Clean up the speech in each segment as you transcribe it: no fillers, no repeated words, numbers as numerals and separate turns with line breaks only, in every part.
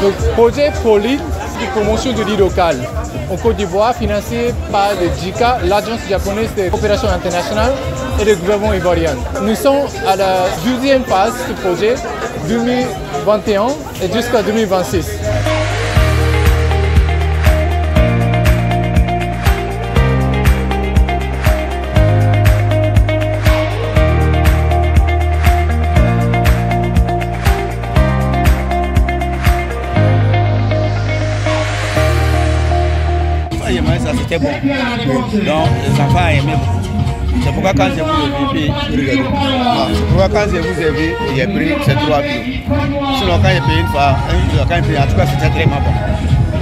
Donc, projet ProLead, c'est une promotion du riz local en Côte d'Ivoire, financé par le JICA, l'Agence japonaise de coopération internationale et le gouvernement ivoirien. Nous sommes à la 12e phase du projet, 2021 et jusqu'à 2026.
Ça c'était bon. Donc les enfants aimaient beaucoup. C'est pourquoi quand je vous ai vu, c'est pourquoi quand je vous ai vu, j'ai pris ces 3 kilos. Sinon quand j'ai payé une fois, quand j'ai payé, en tout cas c'était très bon.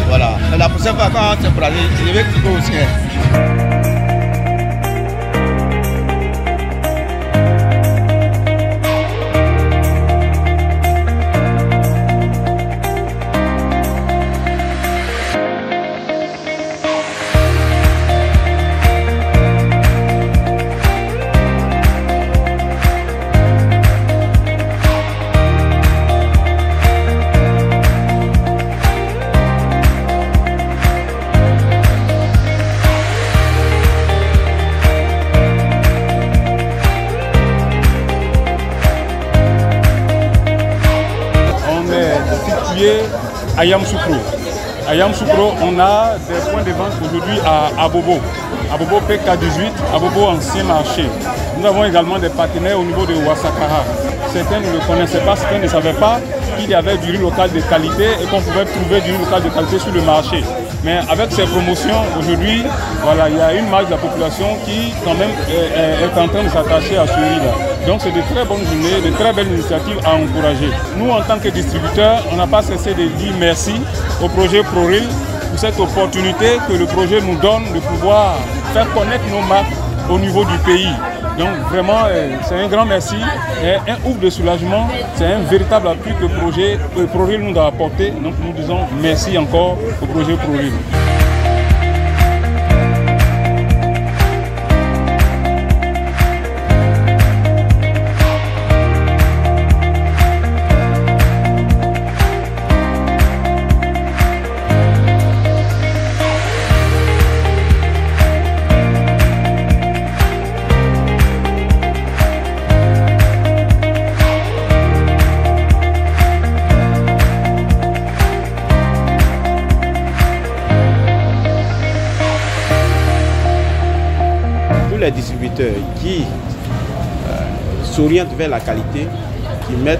Voilà. La prochaine fois quand c'est pour aller, je vais cliquer aussi.
À Yamoussoukro. À Yamoussoukro, on a des points de vente aujourd'hui à Abobo. Abobo PK18, Abobo Ancien Marché. Nous avons également des partenaires au niveau de Ouassakara. Certains ne le connaissaient pas, certains ne savaient pas qu'il y avait du riz local de qualité et qu'on pouvait trouver du riz local de qualité sur le marché. Mais avec ces promotions, aujourd'hui, voilà, il y a une marge de la population qui quand même est en train de s'attacher à ce riz-là. Donc c'est de très bonnes journées, de très belles initiatives à encourager. Nous, en tant que distributeurs, on n'a pas cessé de dire merci au projet ProReal pour cette opportunité que le projet nous donne de pouvoir faire connaître nos marques au niveau du pays. Donc vraiment, c'est un grand merci et un ouf de soulagement. C'est un véritable appui que le ProReal nous a apporté. Donc nous disons merci encore au projet ProReal.
Les distributeurs qui s'orientent vers la qualité, qui mettent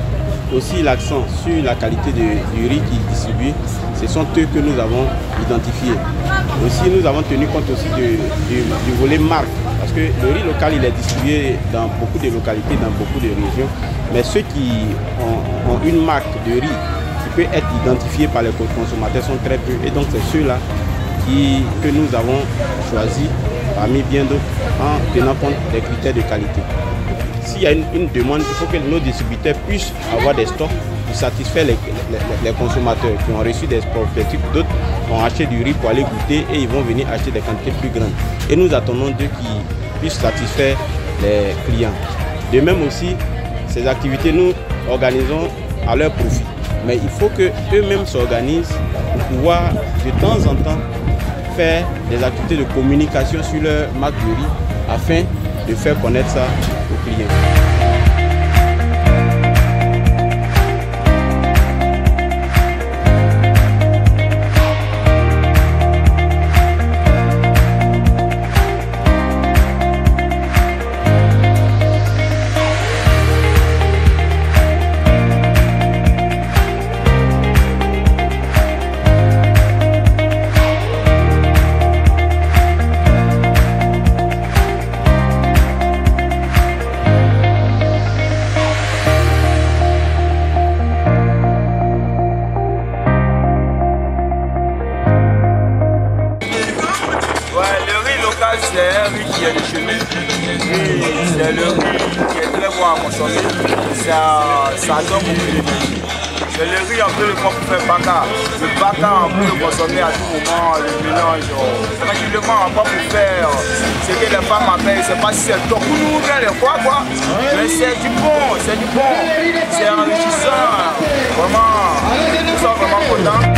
aussi l'accent sur la qualité du riz qu'ils distribuent, ce sont eux que nous avons identifiés. Aussi, nous avons tenu compte aussi du volet marque, parce que le riz local il est distribué dans beaucoup de localités, dans beaucoup de régions, mais ceux qui ont une marque de riz qui peut être identifiée par les consommateurs sont très peu, et donc c'est ceux-là que nous avons choisis parmi bien d'autres en tenant compte des critères de qualité. S'il y a une demande, il faut que nos distributeurs puissent avoir des stocks pour satisfaire les consommateurs qui ont reçu des prospectifs. D'autres ont acheté du riz pour aller goûter et ils vont venir acheter des quantités plus grandes. Et nous attendons d'eux qui puissent satisfaire les clients. De même aussi, ces activités, nous organisons à leur profit. Mais il faut qu'eux-mêmes s'organisent pour pouvoir de temps en temps faire des activités de communication sur leur marque de riz afin de faire connaître ça aux clients.
C'est un riz qui est de chez nous. C'est le riz qui est très bon à consommer. Ça donne beaucoup d'énergie. C'est le riz en peu pour faire baka. Le baka on peut le consommer à tout moment, le mélange. Tranquillement, on va pour faire ce que les femmes appellent, je ne sais pas si c'est le tokounou ou bien les quoi. Mais c'est du bon, c'est enrichissant. Vraiment, nous sommes vraiment contents.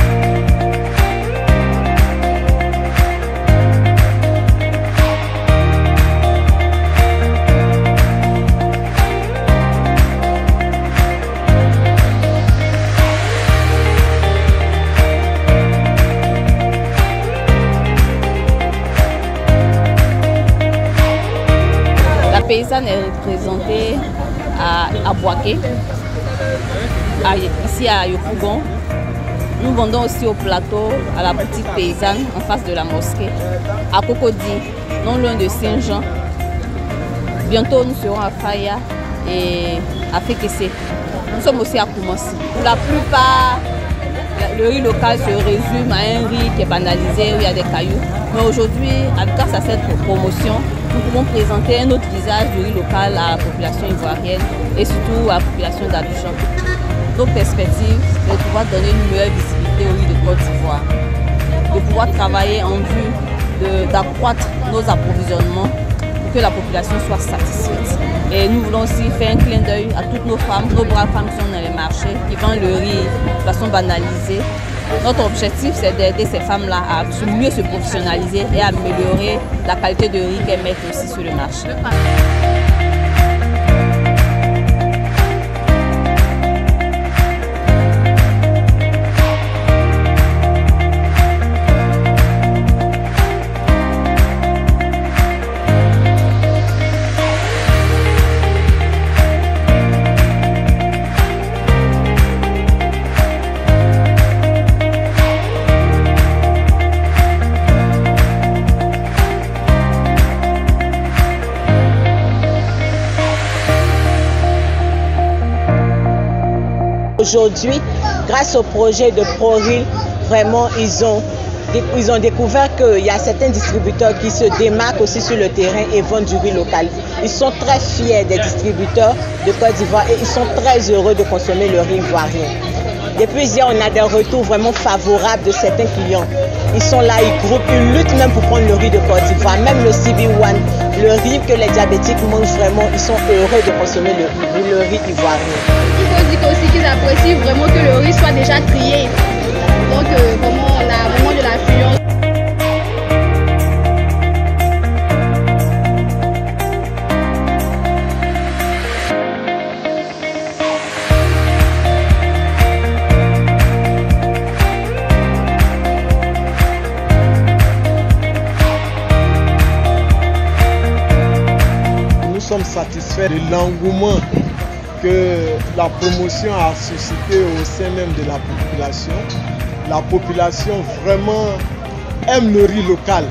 La paysanne est représentée à Boaké, ici à Yopougon. Nous vendons aussi au plateau, à la boutique paysanne, en face de la mosquée, à Cocody, non loin de Saint-Jean. Bientôt, nous serons à Faya et à Fekese. Nous sommes aussi à Koumassi. Pour la plupart, le riz local se résume à un riz qui est banalisé, où il y a des cailloux. Mais aujourd'hui, grâce à cette promotion, nous pouvons présenter un autre visage du riz local à la population ivoirienne et surtout à la population d'Abidjan. Notre perspective, c'est de pouvoir donner une meilleure visibilité au riz de Côte d'Ivoire, de pouvoir travailler en vue d'accroître nos approvisionnements pour que la population soit satisfaite. Et nous voulons aussi faire un clin d'œil à toutes nos femmes, nos braves femmes qui sont dans les marchés, qui vendent le riz de façon banalisée. Notre objectif, c'est d'aider ces femmes-là à mieux se professionnaliser et à améliorer la qualité de riz qu'elles mettent aussi sur le marché.
Aujourd'hui, grâce au projet de ProRiz, vraiment ils ont découvert qu'il y a certains distributeurs qui se démarquent aussi sur le terrain et vendent du riz local. Ils sont très fiers des distributeurs de Côte d'Ivoire et ils sont très heureux de consommer le riz ivoirien. Depuis hier, on a des retours vraiment favorables de certains clients. Ils sont là, ils luttent même pour prendre le riz de Côte d'Ivoire. Même le CB1, le riz que les diabétiques mangent vraiment, ils sont heureux de consommer le riz ivoirien.
Il faut dire aussi qu'ils apprécient vraiment que le riz soit déjà trié. Donc vraiment, on a vraiment de l'affluence.
Nous sommes satisfaits de l'engouement que la promotion a suscité au sein même de la population. La population vraiment aime le riz local,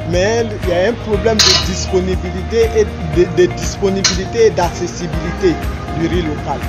mais il y a un problème de disponibilité et d'accessibilité du riz local.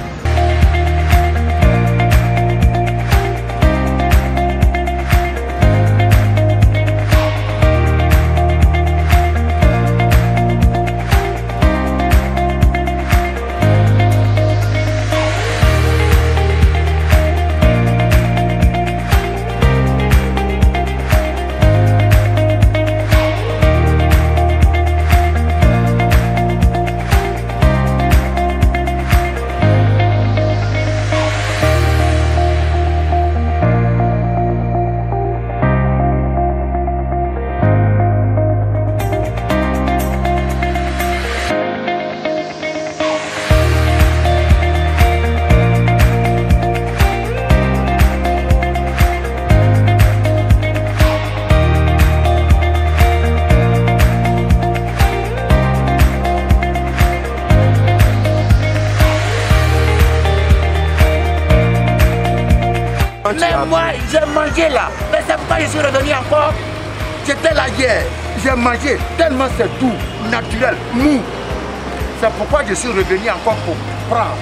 Mais moi, j'ai mangé là. Mais c'est pourquoi je suis revenu encore. J'étais là hier. J'ai mangé tellement c'est doux, naturel, mou. C'est pourquoi je suis revenu encore pour prendre.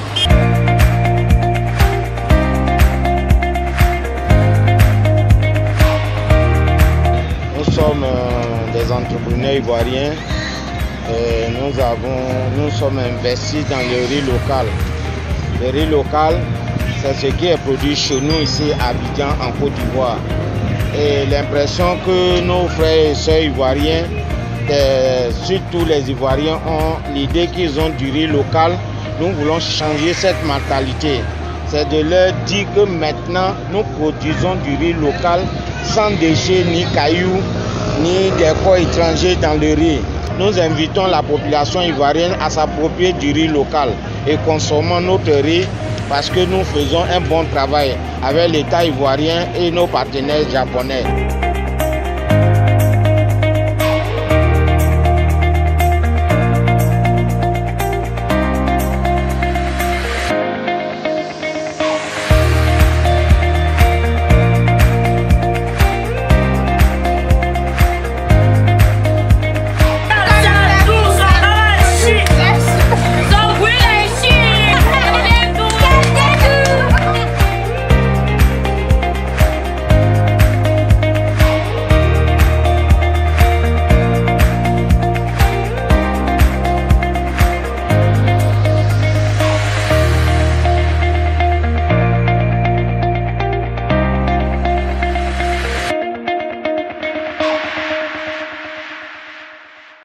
Nous sommes des entrepreneurs ivoiriens. Et nous sommes investis dans le riz local. Le riz local, C'est ce qui est produit chez nous ici à Abidjan, en Côte d'Ivoire. Et l'impression que nos frères et sœurs ivoiriens, surtout les Ivoiriens, ont l'idée qu'ils ont du riz local. Nous voulons changer cette mentalité. C'est de leur dire que maintenant, nous produisons du riz local sans déchets, ni cailloux, ni des corps étrangers dans le riz. Nous invitons la population ivoirienne à s'approprier du riz local et consommons notre riz parce que nous faisons un bon travail avec l'État ivoirien et nos partenaires japonais.